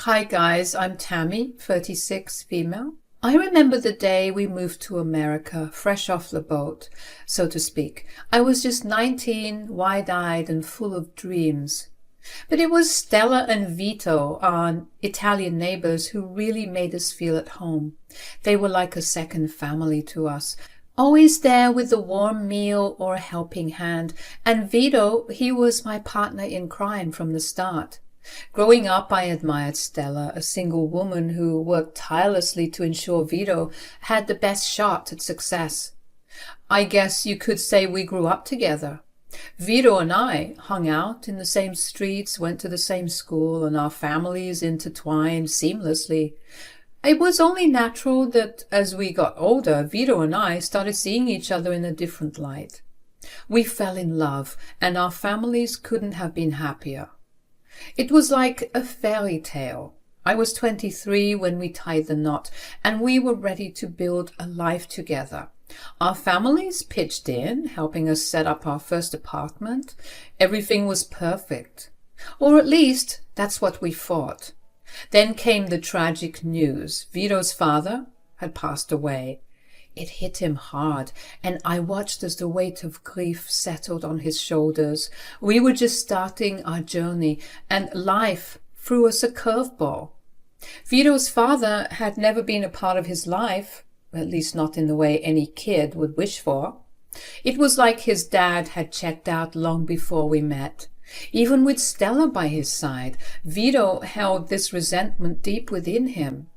Hi guys, I'm Tammy, 36, female. I remember the day we moved to America, fresh off the boat, so to speak. I was just 19, wide-eyed and full of dreams. But it was Stella and Vito, our Italian neighbors, who really made us feel at home. They were like a second family to us, always there with a warm meal or a helping hand. And Vito, he was my partner in crime from the start. Growing up, I admired Stella, a single woman who worked tirelessly to ensure Vito had the best shot at success. I guess you could say we grew up together. Vito and I hung out in the same streets, went to the same school, and our families intertwined seamlessly. It was only natural that as we got older, Vito and I started seeing each other in a different light. We fell in love, and our families couldn't have been happier. It was like a fairy tale. I was 23 when we tied the knot, and we were ready to build a life together. Our families pitched in, helping us set up our first apartment. Everything was perfect. Or at least, that's what we thought. Then came the tragic news. Vito's father had passed away. It hit him hard, and I watched as the weight of grief settled on his shoulders. We were just starting our journey, and life threw us a curveball. Vito's father had never been a part of his life, at least not in the way any kid would wish for. It was like his dad had checked out long before we met. Even with Stella by his side, Vito held this resentment deep within him.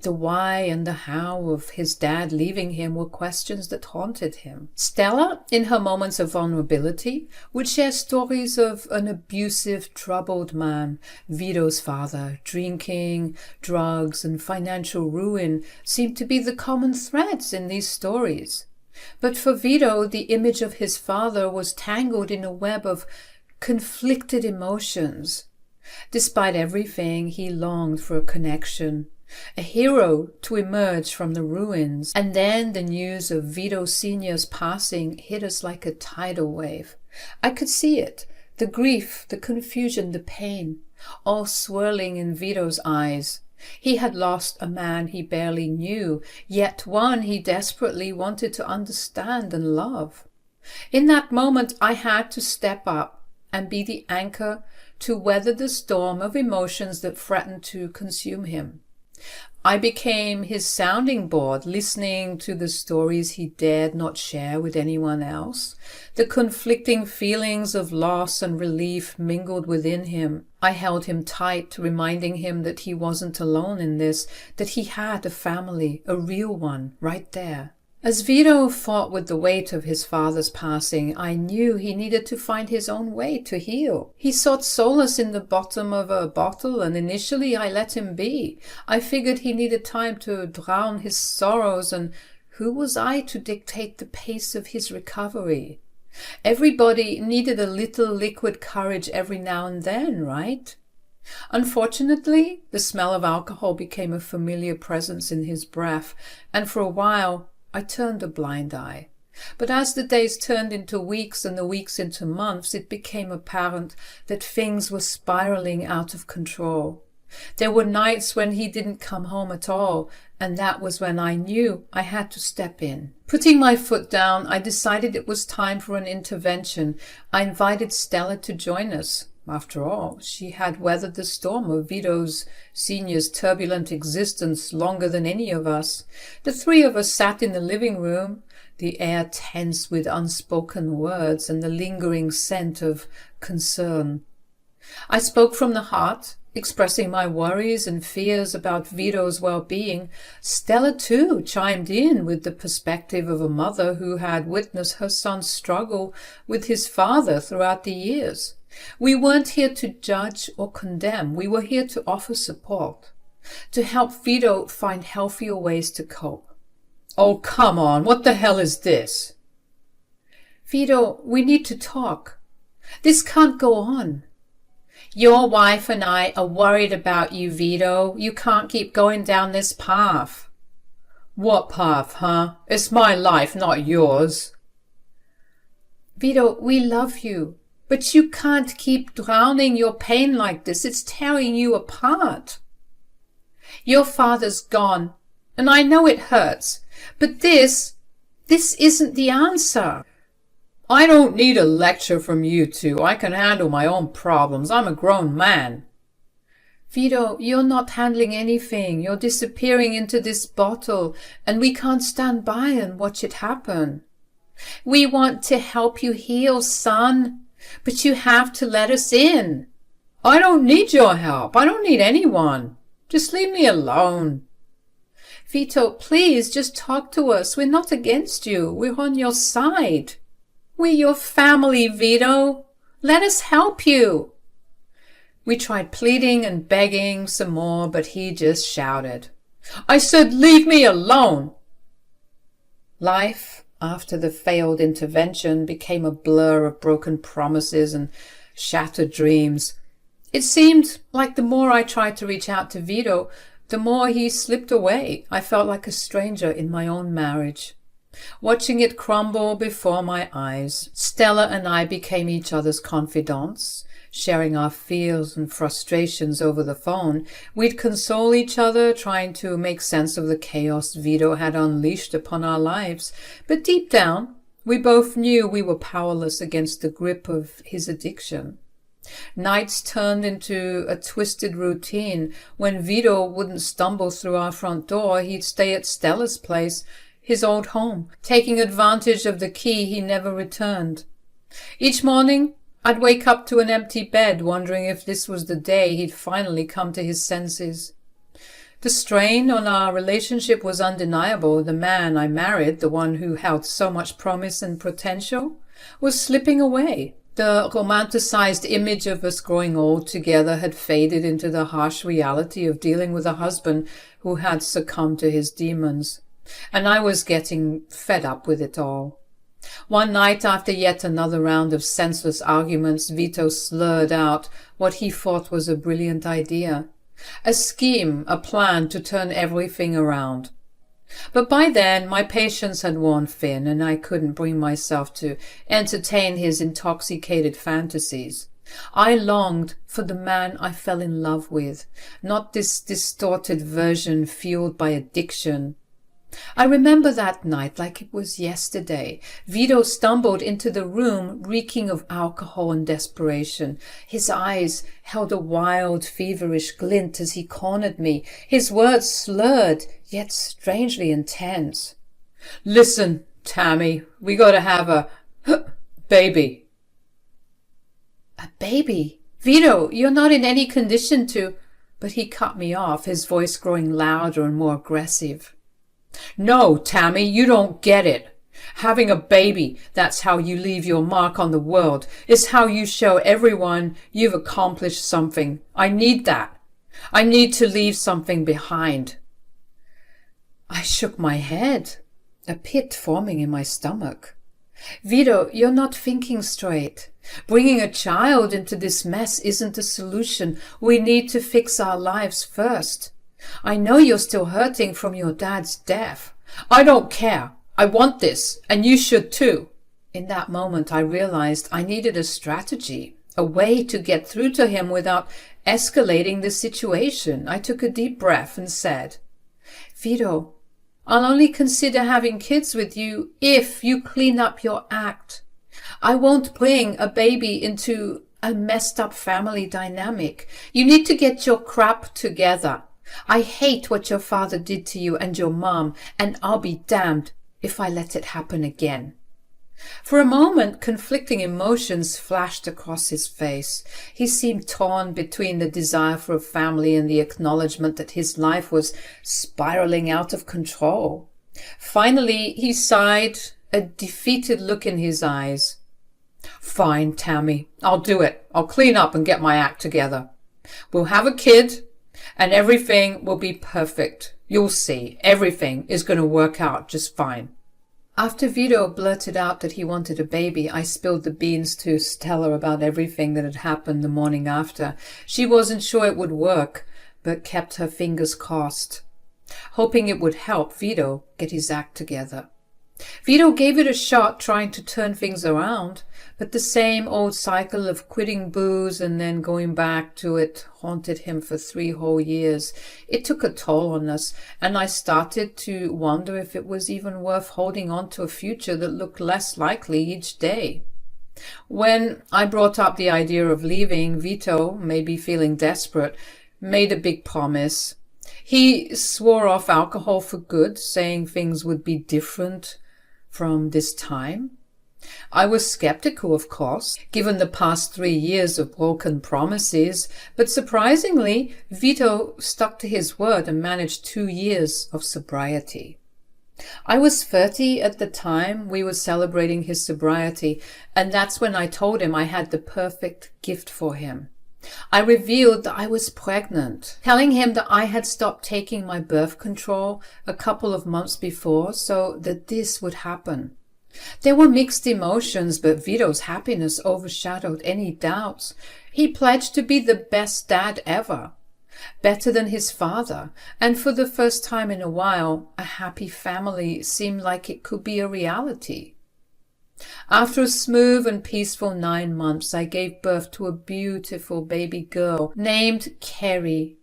The why and the how of his dad leaving him were questions that haunted him. Stella, in her moments of vulnerability, would share stories of an abusive, troubled man. Vito's father, drinking, drugs, and financial ruin seemed to be the common threads in these stories. But for Vito, the image of his father was tangled in a web of conflicted emotions. Despite everything, he longed for a connection, a hero to emerge from the ruins. And then the news of Vito Sr.'s passing hit us like a tidal wave. I could see it, the grief, the confusion, the pain, all swirling in Vito's eyes. He had lost a man he barely knew, yet one he desperately wanted to understand and love. In that moment, I had to step up and be the anchor to weather the storm of emotions that threatened to consume him. I became his sounding board, listening to the stories he dared not share with anyone else. The conflicting feelings of loss and relief mingled within him. I held him tight, reminding him that he wasn't alone in this, that he had a family, a real one, right there. As Vito fought with the weight of his father's passing, I knew he needed to find his own way to heal. He sought solace in the bottom of a bottle, and initially I let him be. I figured he needed time to drown his sorrows, and who was I to dictate the pace of his recovery? Everybody needed a little liquid courage every now and then, right? Unfortunately, the smell of alcohol became a familiar presence in his breath, and for a while I turned a blind eye. But as the days turned into weeks and the weeks into months, it became apparent that things were spiraling out of control. There were nights when he didn't come home at all, and that was when I knew I had to step in. Putting my foot down, I decided it was time for an intervention. I invited Stella to join us. After all, she had weathered the storm of Vito's Sr.'s turbulent existence longer than any of us. The three of us sat in the living room, the air tense with unspoken words and the lingering scent of concern. I spoke from the heart, expressing my worries and fears about Vito's well-being. Stella, too, chimed in with the perspective of a mother who had witnessed her son struggle with his father throughout the years. We weren't here to judge or condemn. We were here to offer support, to help Vito find healthier ways to cope. Oh, come on, what the hell is this? Vito, we need to talk. This can't go on. Your wife and I are worried about you, Vito. You can't keep going down this path. What path, huh? It's my life, not yours. Vito, we love you. But you can't keep drowning your pain like this. It's tearing you apart. Your father's gone, and I know it hurts, but this isn't the answer. I don't need a lecture from you two. I can handle my own problems. I'm a grown man. Vito, you're not handling anything. You're disappearing into this bottle, and we can't stand by and watch it happen. We want to help you heal, son, but you have to let us in. I don't need your help. I don't need anyone. Just leave me alone. Vito, please just talk to us. We're not against you. We're on your side. We're your family, Vito. Let us help you. We tried pleading and begging some more, but he just shouted, I said, leave me alone. Life, after the failed intervention, became a blur of broken promises and shattered dreams. It seemed like the more I tried to reach out to Vito, the more he slipped away. I felt like a stranger in my own marriage. Watching it crumble before my eyes, Stella and I became each other's confidants, sharing our fears and frustrations over the phone. We'd console each other, trying to make sense of the chaos Vito had unleashed upon our lives. But deep down, we both knew we were powerless against the grip of his addiction. Nights turned into a twisted routine. When Vito wouldn't stumble through our front door, he'd stay at Stella's place, his old home, taking advantage of the key he never returned. Each morning, I'd wake up to an empty bed, wondering if this was the day he'd finally come to his senses. The strain on our relationship was undeniable. The man I married, the one who held so much promise and potential, was slipping away. The romanticized image of us growing old together had faded into the harsh reality of dealing with a husband who had succumbed to his demons. And I was getting fed up with it all. One night, after yet another round of senseless arguments, Vito slurred out what he thought was a brilliant idea. A scheme, a plan to turn everything around. But by then my patience had worn thin, and I couldn't bring myself to entertain his intoxicated fantasies. I longed for the man I fell in love with, not this distorted version fueled by addiction. I remember that night like it was yesterday. Vito stumbled into the room reeking of alcohol and desperation. His eyes held a wild, feverish glint as he cornered me, his words slurred, yet strangely intense. Listen, Tammy, we gotta have a baby. A baby? Vito, you're not in any condition to... But he cut me off, his voice growing louder and more aggressive. No, Tammy, you don't get it. Having a baby, that's how you leave your mark on the world. It's how you show everyone you've accomplished something. I need that. I need to leave something behind. I shook my head, a pit forming in my stomach. Vito, you're not thinking straight. Bringing a child into this mess isn't a solution. We need to fix our lives first. I know you're still hurting from your dad's death. I don't care. I want this, and you should too. In that moment, I realized I needed a strategy, a way to get through to him without escalating the situation. I took a deep breath and said, Vito, I'll only consider having kids with you if you clean up your act. I won't bring a baby into a messed up family dynamic. You need to get your crap together. I hate what your father did to you and your mom, and I'll be damned if I let it happen again. For a moment, conflicting emotions flashed across his face. He seemed torn between the desire for a family and the acknowledgement that his life was spiraling out of control. Finally, he sighed, a defeated look in his eyes. Fine, Tammy, I'll do it. I'll clean up and get my act together. We'll have a kid, and everything will be perfect. You'll see, everything is going to work out just fine. After Vito blurted out that he wanted a baby, I spilled the beans to Stella about everything that had happened the morning after. She wasn't sure it would work, but kept her fingers crossed, hoping it would help Vito get his act together. Vito gave it a shot trying to turn things around, but the same old cycle of quitting booze and then going back to it haunted him for 3 whole years. It took a toll on us, and I started to wonder if it was even worth holding on to a future that looked less likely each day. When I brought up the idea of leaving, Vito, maybe feeling desperate, made a big promise. He swore off alcohol for good, saying things would be different from this time. I was skeptical, of course, given the past 3 years of broken promises, but surprisingly, Vito stuck to his word and managed 2 years of sobriety. I was 30 at the time we were celebrating his sobriety, and that's when I told him I had the perfect gift for him. I revealed that I was pregnant, telling him that I had stopped taking my birth control a couple of months before so that this would happen. There were mixed emotions, but Vito's happiness overshadowed any doubts. He pledged to be the best dad ever, better than his father, and for the first time in a while, a happy family seemed like it could be a reality. After a smooth and peaceful 9 months, I gave birth to a beautiful baby girl named Kerry.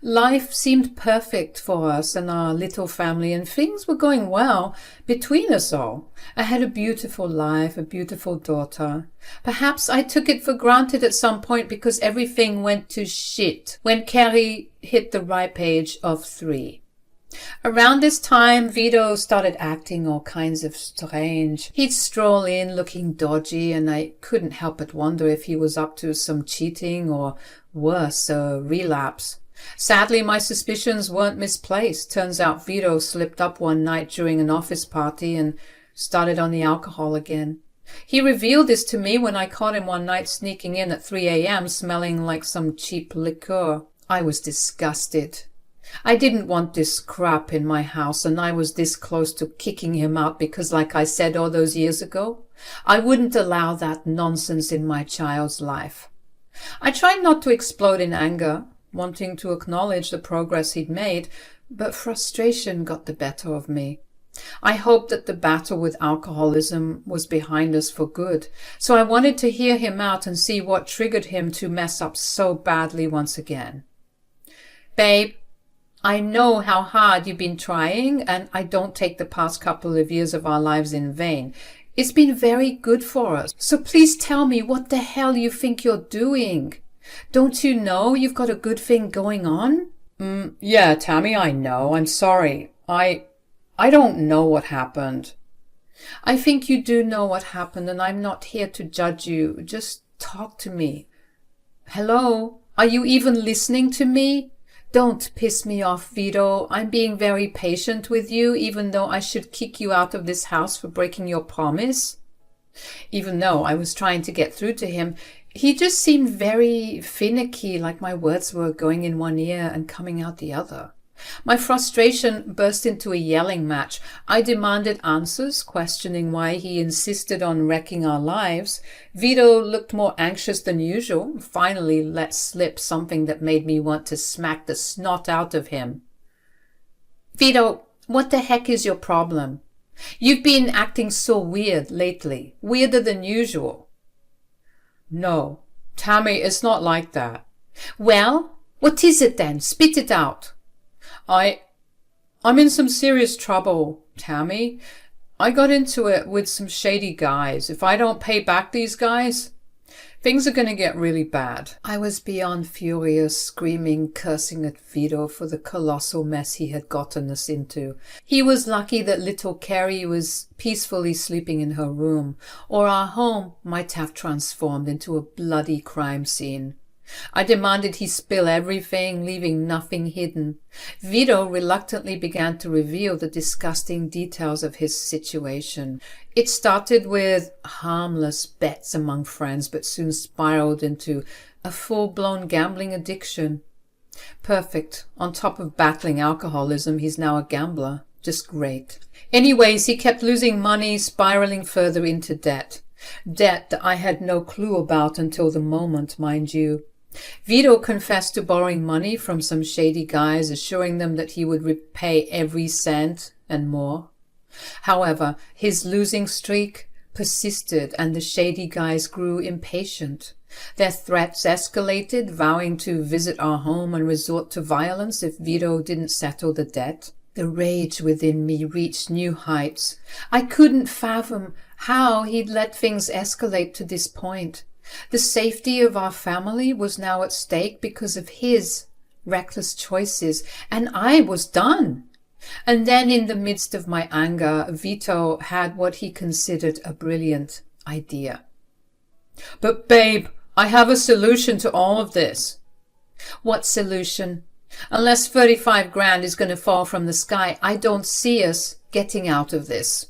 Life seemed perfect for us and our little family, and things were going well between us all. I had a beautiful life, a beautiful daughter. Perhaps I took it for granted at some point because everything went to shit when Kerry hit the ripe age of 3. Around this time, Vito started acting all kinds of strange. He'd stroll in looking dodgy, and I couldn't help but wonder if he was up to some cheating or worse, a relapse. Sadly, my suspicions weren't misplaced. Turns out Vito slipped up one night during an office party and started on the alcohol again. He revealed this to me when I caught him one night sneaking in at 3 a.m. smelling like some cheap liqueur. I was disgusted. I didn't want this crap in my house, and I was this close to kicking him out because, like I said all those years ago, I wouldn't allow that nonsense in my child's life. I tried not to explode in anger, wanting to acknowledge the progress he'd made, but frustration got the better of me. I hoped that the battle with alcoholism was behind us for good, so I wanted to hear him out and see what triggered him to mess up so badly once again. Babe, I know how hard you've been trying, and I don't take the past couple of years of our lives in vain. It's been very good for us. So please tell me what the hell you think you're doing. Don't you know you've got a good thing going on? Yeah, Tammy, I know. I'm sorry. I don't know what happened. I think you do know what happened, and I'm not here to judge you. Just talk to me. Hello? Are you even listening to me? Don't piss me off, Vito. I'm being very patient with you, even though I should kick you out of this house for breaking your promise. Even though I was trying to get through to him, he just seemed very finicky, like my words were going in one ear and coming out the other. My frustration burst into a yelling match. I demanded answers, questioning why he insisted on wrecking our lives. Vito looked more anxious than usual, finally let slip something that made me want to smack the snot out of him. Vito, what the heck is your problem? You've been acting so weird lately, weirder than usual. No, Tammy, it's not like that. Well, what is it then? Spit it out. I'm in some serious trouble, Tammy. I got into it with some shady guys. If I don't pay back these guys, things are going to get really bad. I was beyond furious, screaming, cursing at Vito for the colossal mess he had gotten us into. He was lucky that little Kerry was peacefully sleeping in her room, or our home might have transformed into a bloody crime scene. I demanded he spill everything, leaving nothing hidden. Vito reluctantly began to reveal the disgusting details of his situation. It started with harmless bets among friends, but soon spiraled into a full-blown gambling addiction. Perfect. On top of battling alcoholism, he's now a gambler. Just great. Anyways, he kept losing money, spiraling further into debt. Debt that I had no clue about until the moment, mind you. Vito confessed to borrowing money from some shady guys, assuring them that he would repay every cent and more. However, his losing streak persisted and the shady guys grew impatient. Their threats escalated, vowing to visit our home and resort to violence if Vito didn't settle the debt. The rage within me reached new heights. I couldn't fathom how he'd let things escalate to this point. The safety of our family was now at stake because of his reckless choices, and I was done. And then in the midst of my anger, Vito had what he considered a brilliant idea. "But babe, I have a solution to all of this." "What solution? Unless 35 grand is going to fall from the sky, I don't see us getting out of this.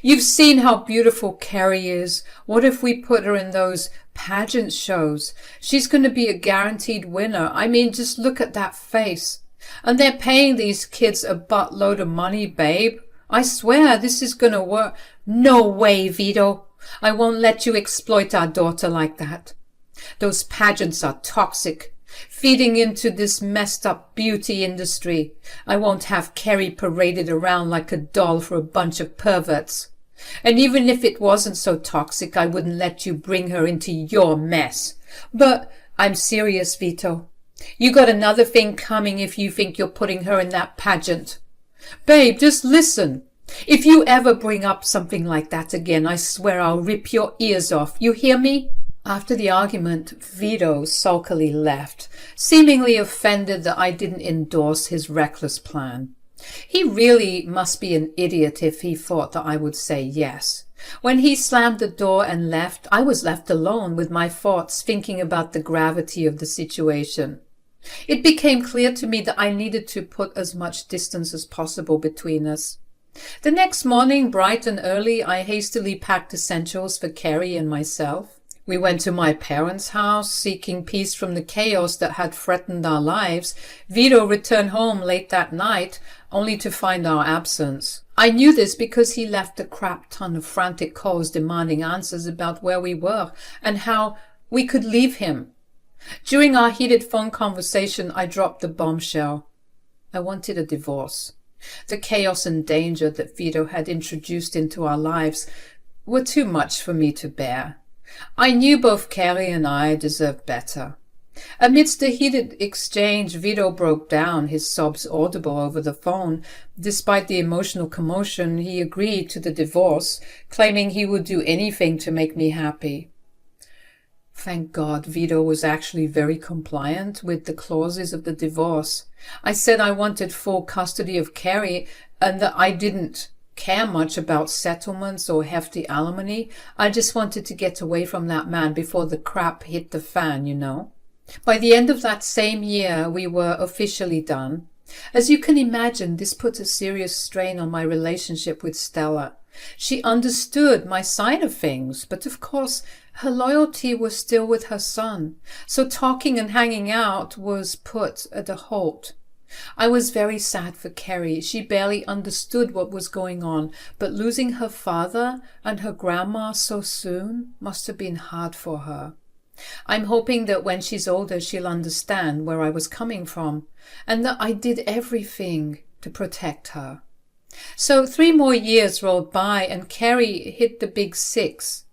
You've seen how beautiful Carrie is. What if we put her in those pageant shows? She's going to be a guaranteed winner. I mean, just look at that face. And they're paying these kids a buttload of money, babe. I swear this is going to work." "No way, Vito. I won't let you exploit our daughter like that. Those pageants are toxic, feeding into this messed up beauty industry. I won't have Carrie paraded around like a doll for a bunch of perverts. And even if it wasn't so toxic, I wouldn't let you bring her into your mess." "But I'm serious, Vito. You got another thing coming if you think you're putting her in that pageant." "Babe, just listen. If you ever bring up something like that again, I swear I'll rip your ears off. You hear me?" After the argument, Vito sulkily left, seemingly offended that I didn't endorse his reckless plan. He really must be an idiot if he thought that I would say yes. When he slammed the door and left, I was left alone with my thoughts, thinking about the gravity of the situation. It became clear to me that I needed to put as much distance as possible between us. The next morning, bright and early, I hastily packed essentials for Carrie and myself. We went to my parents' house, seeking peace from the chaos that had threatened our lives. Vito returned home late that night, only to find our absence. I knew this because he left a crap ton of frantic calls demanding answers about where we were and how we could leave him. During our heated phone conversation, I dropped the bombshell. I wanted a divorce. The chaos and danger that Vito had introduced into our lives were too much for me to bear. I knew both Carrie and I deserved better. Amidst the heated exchange, Vito broke down, his sobs audible over the phone. Despite the emotional commotion, he agreed to the divorce, claiming he would do anything to make me happy. Thank God, Vito was actually very compliant with the clauses of the divorce. I said I wanted full custody of Carrie and that I didn't care much about settlements or hefty alimony. I just wanted to get away from that man before the crap hit the fan, you know. By the end of that same year, we were officially done. As you can imagine, this put a serious strain on my relationship with Stella. She understood my side of things, but of course her loyalty was still with her son, so talking and hanging out was put at a halt. I was very sad for Carrie. She barely understood what was going on, but losing her father and her grandma so soon must have been hard for her. I'm hoping that when she's older she'll understand where I was coming from, and that I did everything to protect her. So 3 more years rolled by and Carrie hit the big 6.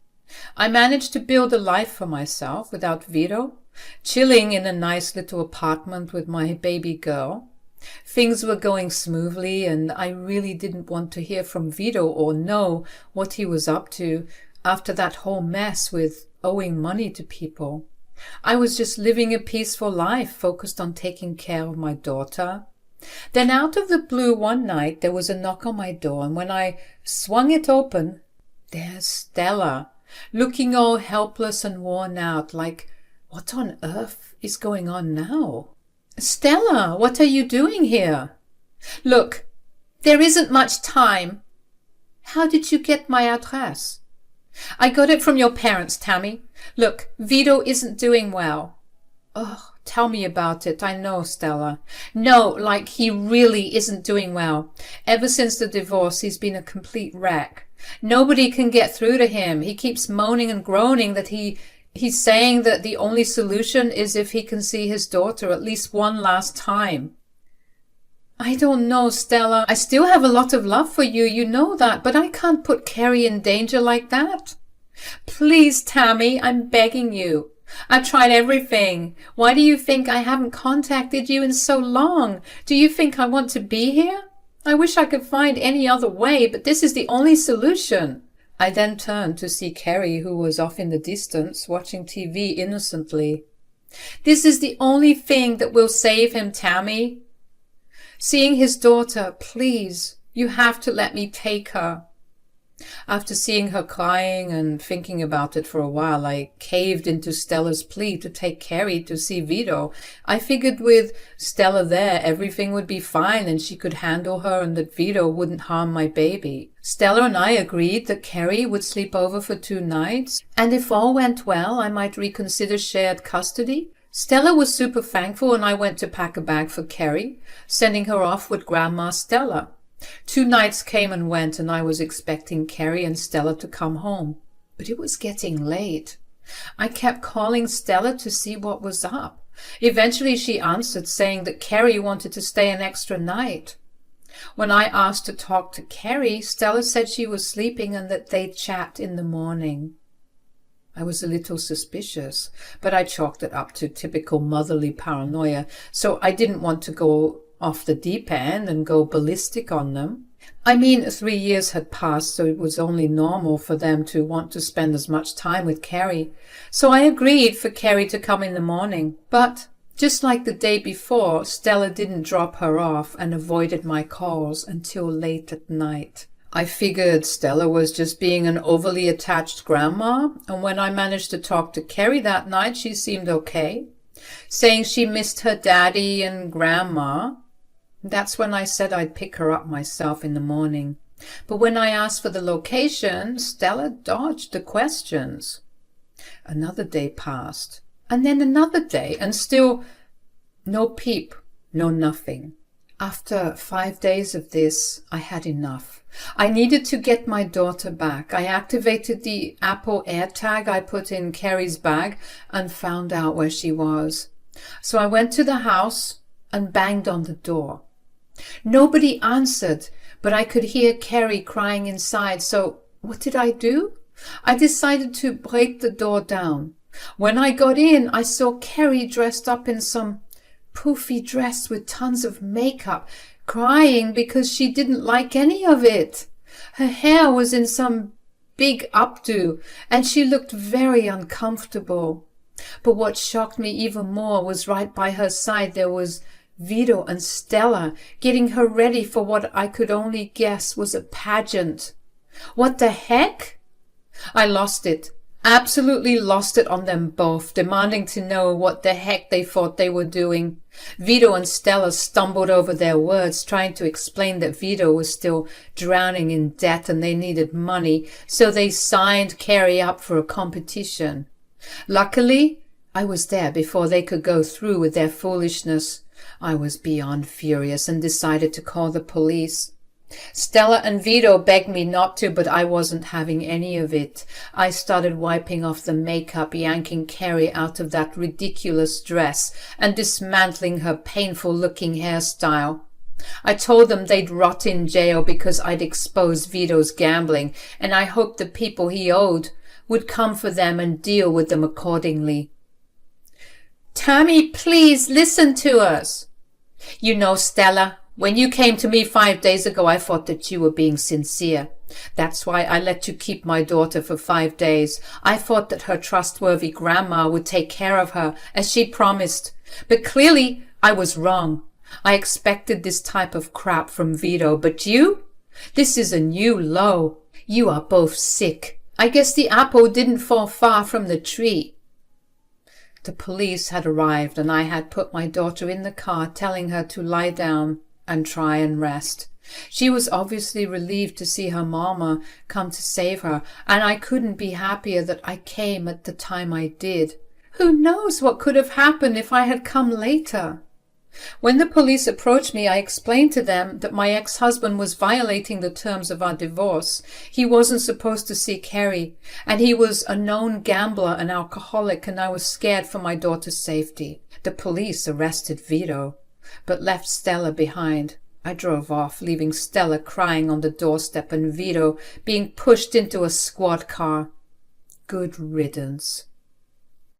I managed to build a life for myself without Vito, chilling in a nice little apartment with my baby girl. Things were going smoothly and I really didn't want to hear from Vito or know what he was up to after that whole mess with owing money to people. I was just living a peaceful life, focused on taking care of my daughter. Then out of the blue one night there was a knock on my door, and when I swung it open, there's Stella, looking all helpless and worn out, like, what on earth is going on now? Stella, what are you doing here? Look, there isn't much time. How did you get my address? I got it from your parents, Tammy. Look, Vito isn't doing well. Oh, tell me about it. I know, Stella. No, like he really isn't doing well. Ever since the divorce, he's been a complete wreck. Nobody can get through to him. He keeps moaning and groaning that he's saying that the only solution is if he can see his daughter at least one last time. I don't know, Stella. I still have a lot of love for you, you know that, but I can't put Carrie in danger like that. Please, Tammy, I'm begging you. I've tried everything. Why do you think I haven't contacted you in so long? Do you think I want to be here? I wish I could find any other way, but this is the only solution. I then turned to see Carrie, who was off in the distance, watching TV innocently. This is the only thing that will save him, Tammy. Seeing his daughter, please, you have to let me take her. After seeing her crying and thinking about it for a while, I caved into Stella's plea to take Carrie to see Vito. I figured with Stella there, everything would be fine and she could handle her and that Vito wouldn't harm my baby. Stella and I agreed that Carrie would sleep over for 2 nights, and if all went well, I might reconsider shared custody. Stella was super thankful and I went to pack a bag for Carrie, sending her off with Grandma Stella. 2 nights came and went and I was expecting Carrie and Stella to come home. But it was getting late. I kept calling Stella to see what was up. Eventually she answered, saying that Carrie wanted to stay an extra night. When I asked to talk to Carrie, Stella said she was sleeping and that they'd chat in the morning. I was a little suspicious, but I chalked it up to typical motherly paranoia, so I didn't want to go off the deep end and go ballistic on them. I mean, 3 years had passed, so it was only normal for them to want to spend as much time with Carrie. So I agreed for Carrie to come in the morning. But just like the day before, Stella didn't drop her off and avoided my calls until late at night. I figured Stella was just being an overly attached grandma, and when I managed to talk to Carrie that night, she seemed okay, saying she missed her daddy and grandma. That's when I said I'd pick her up myself in the morning. But when I asked for the location, Stella dodged the questions. Another day passed, and then another day, and still no peep, no nothing. After 5 days of this, I had enough. I needed to get my daughter back. I activated the Apple AirTag I put in Carrie's bag and found out where she was. So I went to the house and banged on the door. Nobody answered, but I could hear Carrie crying inside, so what did I do? I decided to break the door down. When I got in, I saw Carrie dressed up in some poofy dress with tons of makeup, crying because she didn't like any of it. Her hair was in some big updo, and she looked very uncomfortable. But what shocked me even more was right by her side there was Vito and Stella, getting her ready for what I could only guess was a pageant. What the heck? I lost it. Absolutely lost it on them both, demanding to know what the heck they thought they were doing. Vito and Stella stumbled over their words, trying to explain that Vito was still drowning in debt and they needed money, so they signed Carrie up for a competition. Luckily, I was there before they could go through with their foolishness. I was beyond furious and decided to call the police. Stella and Vito begged me not to, but I wasn't having any of it. I started wiping off the makeup, yanking Carrie out of that ridiculous dress, and dismantling her painful-looking hairstyle. I told them they'd rot in jail because I'd exposed Vito's gambling, and I hoped the people he owed would come for them and deal with them accordingly. Tammy, please listen to us. You know, Stella, when you came to me 5 days ago, I thought that you were being sincere. That's why I let you keep my daughter for 5 days. I thought that her trustworthy grandma would take care of her, as she promised. But clearly, I was wrong. I expected this type of crap from Vito, but you? This is a new low. You are both sick. I guess the apple didn't fall far from the tree. The police had arrived, and I had put my daughter in the car, telling her to lie down and try and rest. She was obviously relieved to see her mama come to save her, and I couldn't be happier that I came at the time I did. Who knows what could have happened if I had come later? When the police approached me, I explained to them that my ex-husband was violating the terms of our divorce. He wasn't supposed to see Carrie, and he was a known gambler and alcoholic, and I was scared for my daughter's safety. The police arrested Vito, but left Stella behind. I drove off, leaving Stella crying on the doorstep and Vito being pushed into a squad car. Good riddance.